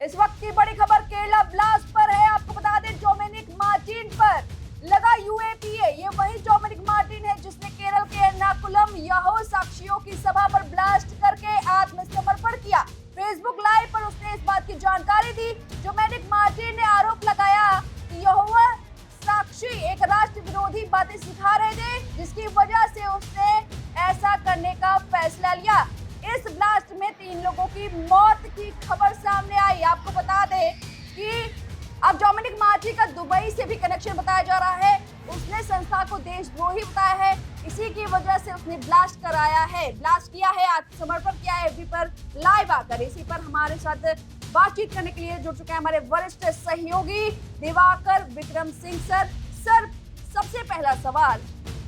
इस वक्त की बड़ी खबर केरला ब्लास्ट पर है। आपको बता दें डोमिनिक मार्टिन पर लगा यूएपीए। ये वही डोमिनिक मार्टिन है जिसने केरल के एर्नाकुलम यहोवा साक्षियों की सभा पर ब्लास्ट करके आत्मसमर्पण किया। फेसबुक लाइव पर उसने इस बात की जानकारी दी। डोमिनिक मार्टिन ने आरोप लगाया कि यहोवा साक्षी एक राष्ट्र विरोधी बातें सिखा रहे थे, जिसकी वजह से उसने ऐसा करने का फैसला लिया। इस ब्लास्ट में 3 लोगों की मौत की खबर सामने आई। आपको बता दें कि अब डोमिनिक मार्टिन का दुबई से भी कनेक्शन बताया जा रहा है। उसने संस्था को देशद्रोही बताया है, इसी की वजह से उसने ब्लास्ट किया है, आत्मसमर्पण किया है एफबी पर लाइव आकर। इसी पर हमारे साथ बातचीत करने के लिए जुड़ चुके हैं हमारे वरिष्ठ सहयोगी दिवाकर विक्रम सिंह सर, सबसे पहला सवाल,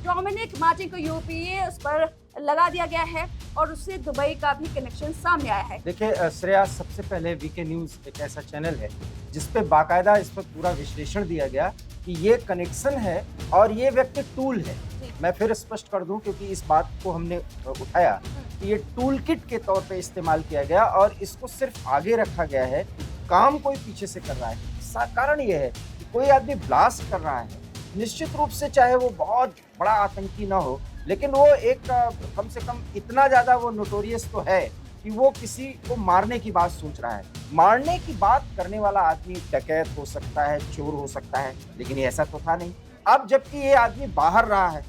डोमिनिक मार्टिन को यूपीए उस पर लगा दिया गया है और उससे दुबई का भी कनेक्शन सामने आया है। देखिए श्रेया, सबसे पहले वीके न्यूज एक ऐसा चैनल है जिसपे बाकायदा इस पर पूरा विश्लेषण दिया गया कि ये कनेक्शन है और ये व्यक्ति टूल है। मैं फिर स्पष्ट कर दूं क्योंकि इस बात को हमने उठाया कि ये टूल किट के तौर पे इस्तेमाल किया गया और इसको सिर्फ आगे रखा गया है, काम कोई पीछे से कर रहा है। कारण ये है कि कोई आदमी ब्लास्ट कर रहा है, निश्चित रूप से चाहे वो बहुत बड़ा आतंकी ना हो, लेकिन वो एक कम से कम इतना ज्यादा वो नोटोरियस तो है कि वो किसी को मारने की बात सोच रहा है। मारने की बात करने वाला आदमी डकैत हो सकता है, चोर हो सकता है, लेकिन ये ऐसा तो था नहीं। अब जबकि ये आदमी बाहर रहा है,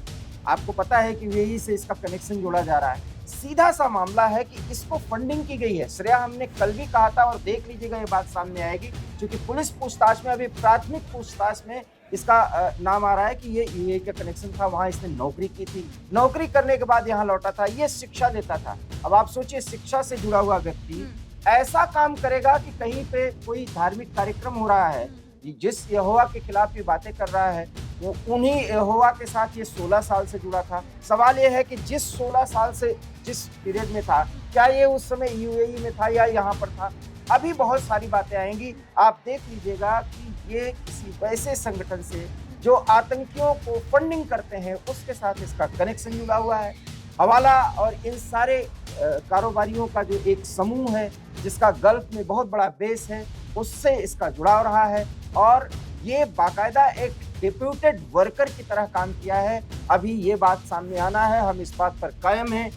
आपको पता है कि यही से इसका कनेक्शन जोड़ा जा रहा है। सीधा सा मामला है कि इसको फंडिंग की गई है। श्रेया, हमने कल भी कहा था और देख लीजिएगा ये बात सामने आएगी, क्योंकि पुलिस पूछताछ में, अभी प्राथमिक पूछताछ में इसका नाम आ रहा है कि ये यूएई का कनेक्शन था, वहां इसने नौकरी की थी, नौकरी करने के बाद यहाँ लौटा था, ये शिक्षा देता था। अब आप सोचिए, शिक्षा से जुड़ा हुआ व्यक्ति ऐसा काम करेगा कि कहीं पे कोई धार्मिक कार्यक्रम हो रहा है, जिस यहोवा के खिलाफ ये बातें कर रहा है, वो उन्हीं यहोवा के साथ ये 16 साल से जुड़ा था। सवाल ये है कि जिस 16 साल से जिस पीरियड में था, क्या ये उस समय यूएई में था या यहाँ पर था? अभी बहुत सारी बातें आएंगी। आप देख लीजिएगा कि ये किसी वैसे संगठन से जो आतंकियों को फंडिंग करते हैं, उसके साथ इसका कनेक्शन जुड़ा हुआ है। हवाला और इन सारे कारोबारियों का जो एक समूह है जिसका गल्फ में बहुत बड़ा बेस है, उससे इसका जुड़ाव रहा है और ये बाकायदा एक डिप्यूटेड वर्कर की तरह काम किया है। अभी ये बात सामने आना है, हम इस बात पर कायम हैं।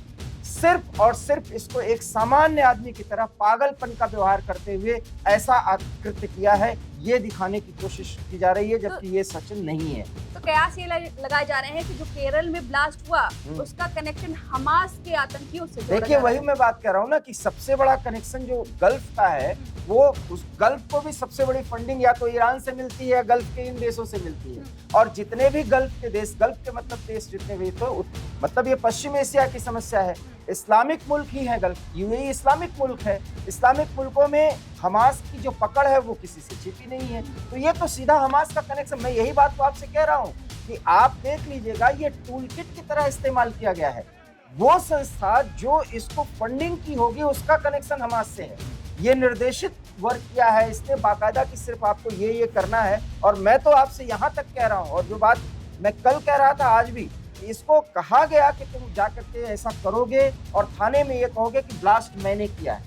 सिर्फ और सिर्फ इसको एक सामान्य आदमी की तरह पागलपन का व्यवहार करते हुए ऐसा कृत्य किया है, ये दिखाने की कोशिश की जा रही है, जबकि ये सच नहीं है। तो कयास ये लगाए जा रहे हैं कि जो केरल में ब्लास्ट हुआ उसका कनेक्शन हमास के आतंकियों से जोड़ा। देखिए, वही मैं बात कर रहा हूँ ना कि सबसे बड़ा कनेक्शन जो गल्फ का है, वो उस गल्फ को भी सबसे बड़ी फंडिंग या तो ईरान से मिलती है या गल्फ के इन देशों से मिलती है। और जितने भी गल्फ के देश, गल्फ के मतलब देश जितने भी, तो मतलब ये पश्चिम एशिया की समस्या है, इस्लामिक मुल्क ही है गल्फ। यूएई इस्लामिक मुल्क है, इस्लामिक मुल्कों में हमास की जो पकड़ है वो किसी से छिपी नहीं है। तो ये तो सीधा हमास का कनेक्शन। मैं यही बात तो आपसे कह रहा हूँ कि आप देख लीजिएगा, ये टूल किट की तरह इस्तेमाल किया गया है। वो संस्था जो इसको फंडिंग की होगी, उसका कनेक्शन हमास से है। ये निर्देशित वर्क किया है इसने बाकायदा कि सिर्फ आपको ये करना है। और मैं तो आपसे यहाँ तक कह रहा हूँ, और जो बात मैं कल कह रहा था आज भी, इसको कहा गया कि तुम जाकर के ऐसा करोगे और थाने में ये कहोगे कि ब्लास्ट मैंने किया है।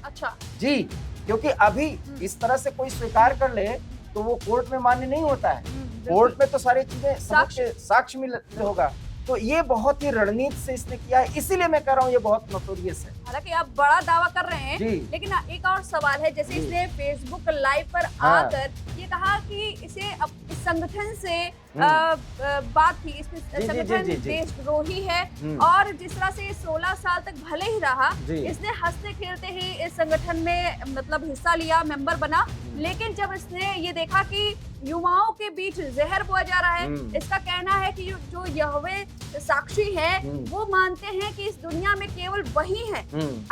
अच्छा जी, क्योंकि अभी इस तरह से कोई स्वीकार कर ले तो वो कोर्ट में मान्य नहीं होता है। कोर्ट में तो सारी चीजें साक्ष्य मिल होगा। तो ये बहुत ही रणनीति से इसने किया है, इसीलिए मैं कह रहा हूँ ये बहुत नोटोरियस है। हालांकि आप बड़ा दावा कर रहे हैं, लेकिन एक और सवाल है, जैसे इसने फेसबुक लाइव पर आकर ये कहा कि इसे इस संगठन से बात थी, इसमें संगठन देशद्रोही है और जिस तरह से 16 साल तक भले ही रहा, इसने हंसते खेलते ही इस संगठन में मतलब हिस्सा लिया, मेंबर बना, लेकिन जब इसने ये देखा कि युवाओं के बीच जहर बोया जा रहा है, इसका कहना है कि जो यहोवा साक्षी है वो मानते हैं कि इस दुनिया में केवल वही है,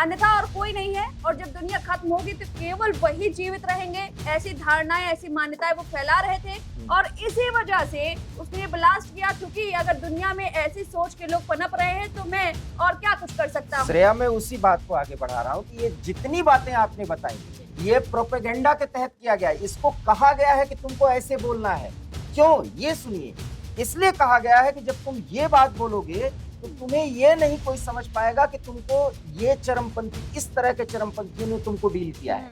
अन्यथा और कोई नहीं है, और जब दुनिया खत्म होगी तो केवल वही जीवित रहेंगे। ऐसी धारणाएं, ऐसी मान्यताएं वो फैला रहे थे और इसी वजह से उसने ब्लास्ट किया, क्योंकि अगर दुनिया में ऐसी सोच के लोग पनप रहे हैं तो मैं और क्या कुछ कर सकता हूँ। श्रेया, मैं उसी बात को आगे बढ़ा रहा हूँ कि ये जितनी बातें आपने बताई, ये प्रोपेगेंडा के तहत किया गया है। इसको कहा गया है कि तुमको ऐसे बोलना है। क्यों? ये सुनिए, इसलिए कहा गया है कि जब तुम ये बात बोलोगे तो तुम्हें ये नहीं कोई समझ पाएगा कि तुमको ये चरमपंथी, इस तरह के चरमपंथियों ने तुमको डील किया है।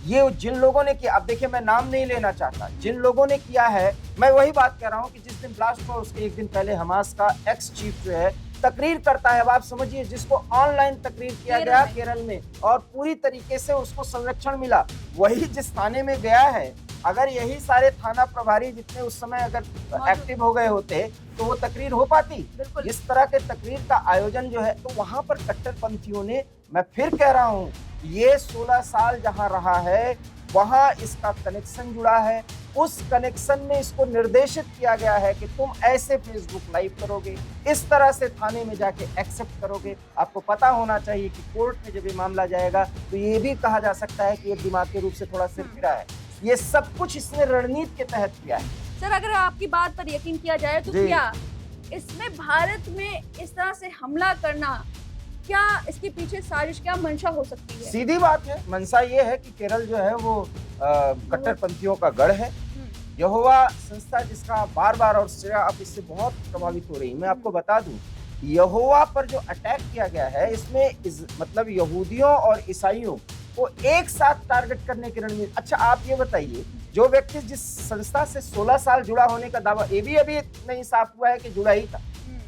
ये जिन लोगों ने किया, अब देखिए मैं नाम नहीं लेना चाहता, जिन लोगों ने किया है, मैं वही बात कह रहा हूँ कि जिस दिन ब्लास्ट हुआ उसके एक दिन पहले हमास का एक्स चीफ जो है तकरीर करता है। अब आप समझिए, जिसको ऑनलाइन तकरीर किया गया केरल में और पूरी तरीके से उसको संरक्षण मिला, वही जिस थाने में गया है, अगर यही सारे थाना प्रभारी जितने उस समय अगर एक्टिव हो गए होते तो वो तकरीर हो पाती। इस तरह के तकरीर का आयोजन जो है, तो वहां पर कट्टरपंथियों ने, मैं फिर कह रहा हूं, ये 16 साल जहां रहा है वहां इसका कनेक्शन जुड़ा है। उस कनेक्शन में इसको निर्देशित किया गया है कि तुम ऐसे फेसबुक लाइव करोगे, इस तरह से थाने में जाके एक्सेप्ट करोगे। आपको पता होना चाहिए कि कोर्ट में जब ये मामला जाएगा तो ये भी कहा जा सकता है कि ये दिमागी रूप से थोड़ा सिर फिरा है। ये सब कुछ इसने रणनीति के तहत किया है। सर, अगर आपकी बात पर यकीन किया जाए तो क्या इसमें भारत में इस तरह से हमला करना, क्या इसके पीछे साजिश, क्या मंशा हो सकती है? सीधी बात है, मंशा ये है कि केरल जो है वो कट्टरपंथियों का गढ़ है। यहोवा संस्था जिसका बार बार, और श्रेया आप इससे बहुत प्रभावित हो रही, मैं आपको बता दूं, यहोवा पर जो अटैक किया गया है इसमें मतलब यहूदियों और ईसाइयों को एक साथ टारगेट करने की रणनीति। अच्छा आप ये बताइए, जो व्यक्ति जिस संस्था से 16 साल जुड़ा होने का दावा, ये भी अभी नहीं साफ हुआ है कि जुड़ा ही था,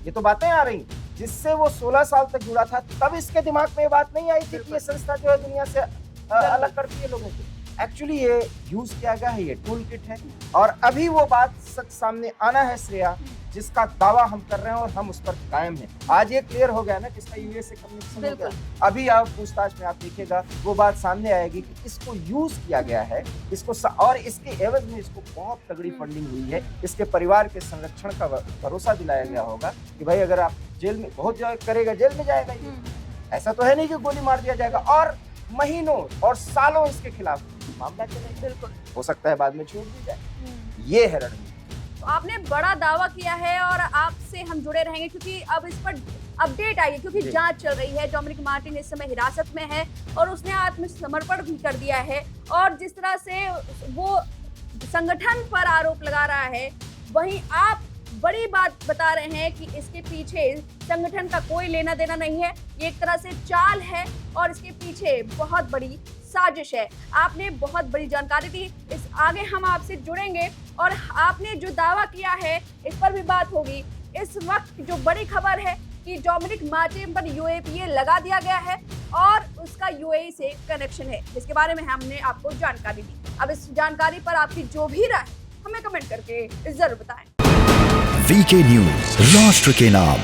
ये तो बातें आ रही, जिससे वो 16 साल तक जुड़ा था, तब इसके दिमाग में ये बात नहीं आई थी कि ये संस्था जो है दुनिया से अलग करती है लोगों को। एक्चुअली ये यूज किया गया है, ये टूल किट है, और अभी वो बात सच सामने आना है श्रेया, जिसका दावा हम कर रहे हैं और हम उस पर कायम हैं। आज ये क्लियर हो गया ना कि इसका यूएस से कनेक्शन हो गया। अभी आप पूछताछ में आप देखिएगा वो बात सामने आएगी कि इसको यूज किया गया है, इसको और इसके एवज में इसको बहुत तगड़ी फंडिंग हुई है। इसके परिवार के संरक्षण का भरोसा दिलाया गया होगा कि भाई अगर आप जेल में बहुत करेगा, जेल में जाएगा। ये ऐसा तो है नहीं कि गोली मार दिया जाएगा, और महीनों और सालों इसके खिलाफ मामला चलेगा। बिल्कुल हो सकता है बाद में छोड़ दी जाए। ये है रणनीति। तो आपने बड़ा दावा किया है और आपसे हम जुड़े रहेंगे, क्योंकि अब इस पर अपडेट आई है, क्योंकि जांच चल रही है। डोमिनिक मार्टिन इस समय हिरासत में है और उसने आत्मसमर्पण भी कर दिया है, और जिस तरह से वो संगठन पर आरोप लगा रहा है, वहीं आप बड़ी बात बता रहे हैं कि इसके पीछे संगठन का कोई लेना देना नहीं है, ये एक तरह से चाल है और इसके पीछे बहुत बड़ी साजिश है। आपने बहुत बड़ी जानकारी दी, इस आगे हम आपसे जुड़ेंगे और आपने जो दावा किया है इस पर भी बात होगी। इस वक्त जो बड़ी खबर है कि डोमिनिक मार्टिन पर यूएपीए लगा दिया गया है और उसका यूएई से कनेक्शन है, जिसके बारे में हमने आपको जानकारी दी। अब इस जानकारी पर आपकी जो भी राय हमें कमेंट करके जरूर बताएं। वीके न्यूज, राष्ट्र के नाम।